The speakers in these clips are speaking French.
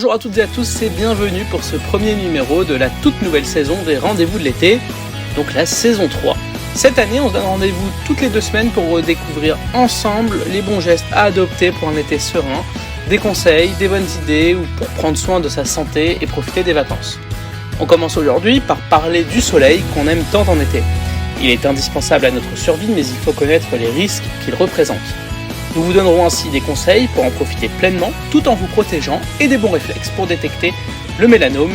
Bonjour à toutes et à tous et bienvenue pour ce premier numéro de la toute nouvelle saison des Rendez-vous de l'été, donc la saison 3. Cette année, on se donne rendez-vous toutes les 2 semaines pour redécouvrir ensemble les bons gestes à adopter pour un été serein, des conseils, des bonnes idées ou pour prendre soin de sa santé et profiter des vacances. On commence aujourd'hui par parler du soleil qu'on aime tant en été. Il est indispensable à notre survie, mais il faut connaître les risques qu'il représente. Nous vous donnerons ainsi des conseils pour en profiter pleinement, tout en vous protégeant et des bons réflexes pour détecter le mélanome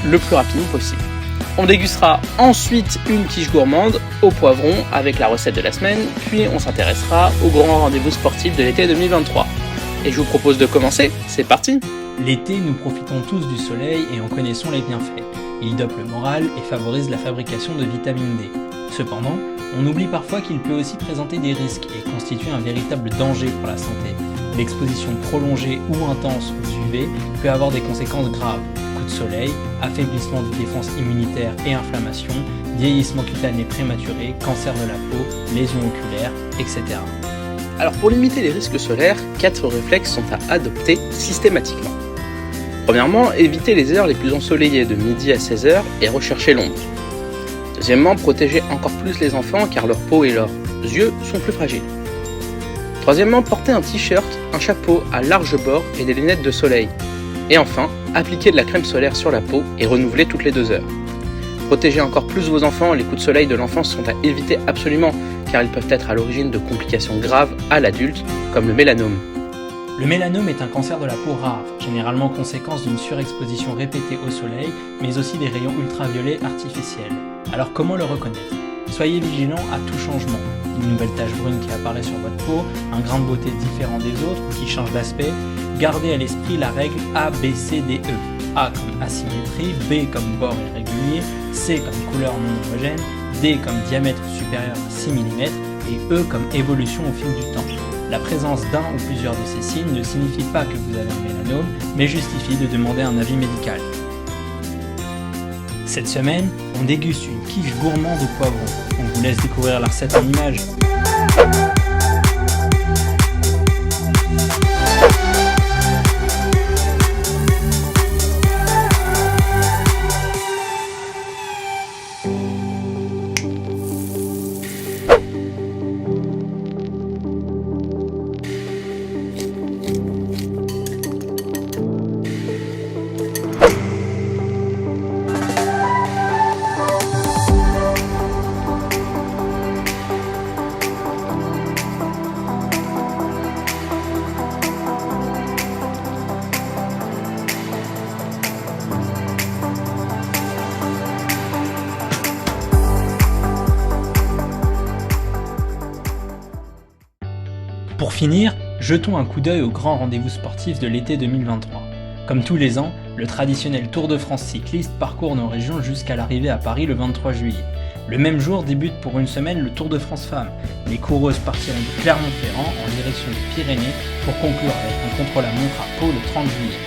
le plus rapidement possible. On dégustera ensuite une quiche gourmande au poivron avec la recette de la semaine, puis on s'intéressera au grand rendez-vous sportif de l'été 2023. Et je vous propose de commencer, c'est parti! L'été, nous profitons tous du soleil et en connaissons les bienfaits. Il dope le moral et favorise la fabrication de vitamine D. Cependant, on oublie parfois qu'il peut aussi présenter des risques et constituer un véritable danger pour la santé. L'exposition prolongée ou intense aux UV peut avoir des conséquences graves. Coups de soleil, affaiblissement des défenses immunitaires et inflammation, vieillissement cutané prématuré, cancer de la peau, lésions oculaires, etc. Alors pour limiter les risques solaires, 4 réflexes sont à adopter systématiquement. Premièrement, éviter les heures les plus ensoleillées de midi à 16h et rechercher l'ombre. Deuxièmement, protéger encore plus les enfants car leur peau et leurs yeux sont plus fragiles. Troisièmement, porter un t-shirt, un chapeau à large bord et des lunettes de soleil. Et enfin, appliquer de la crème solaire sur la peau et renouveler toutes les 2 heures. Protéger encore plus vos enfants, les coups de soleil de l'enfance sont à éviter absolument car ils peuvent être à l'origine de complications graves à l'adulte comme le mélanome. Le mélanome est un cancer de la peau rare, généralement conséquence d'une surexposition répétée au soleil, mais aussi des rayons ultraviolets artificiels. Alors comment le reconnaître ? Soyez vigilants à tout changement. Une nouvelle tache brune qui apparaît sur votre peau, un grain de beauté différent des autres ou qui change d'aspect. Gardez à l'esprit la règle A, B, C, D, E. A comme asymétrie, B comme bord irrégulier, C comme couleur non homogène, D comme diamètre supérieur à 6 mm et E comme évolution au fil du temps. La présence d'un ou plusieurs de ces signes ne signifie pas que vous avez un mélanome, mais justifie de demander un avis médical. Cette semaine, on déguste une quiche gourmande au poivron. On vous laisse découvrir la recette en images. Pour finir, jetons un coup d'œil au grand rendez-vous sportif de l'été 2023. Comme tous les ans, le traditionnel Tour de France cycliste parcourt nos régions jusqu'à l'arrivée à Paris le 23 juillet. Le même jour débute pour une semaine le Tour de France Femmes. Les coureuses partiront de Clermont-Ferrand en direction des Pyrénées pour conclure avec un contre-la-montre à Pau le 30 juillet.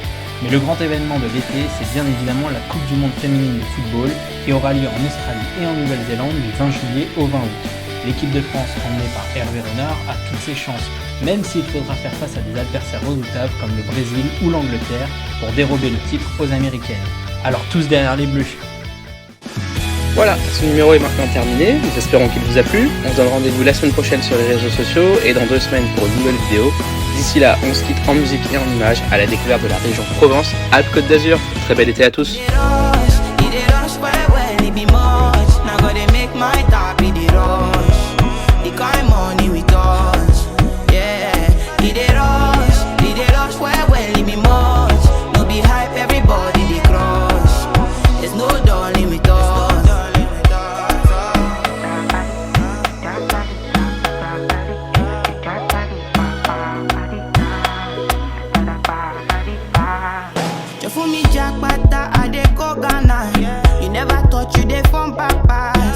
Mais le grand événement de l'été, c'est bien évidemment la Coupe du Monde féminine de football qui aura lieu en Australie et en Nouvelle-Zélande du 20 juillet au 20 août. L'équipe de France, emmenée par Hervé Renard, a toutes ses chances, même s'il faudra faire face à des adversaires redoutables comme le Brésil ou l'Angleterre pour dérober le titre aux Américaines. Alors tous derrière les Bleus. Voilà, ce numéro est maintenant terminé, nous espérons qu'il vous a plu. On se donne rendez-vous la semaine prochaine sur les réseaux sociaux et dans 2 semaines pour une nouvelle vidéo. D'ici là, on se quitte en musique et en images à la découverte de la région Provence-Alpes-Côte d'Azur. Très bel été à tous. You never thought you dey from papa.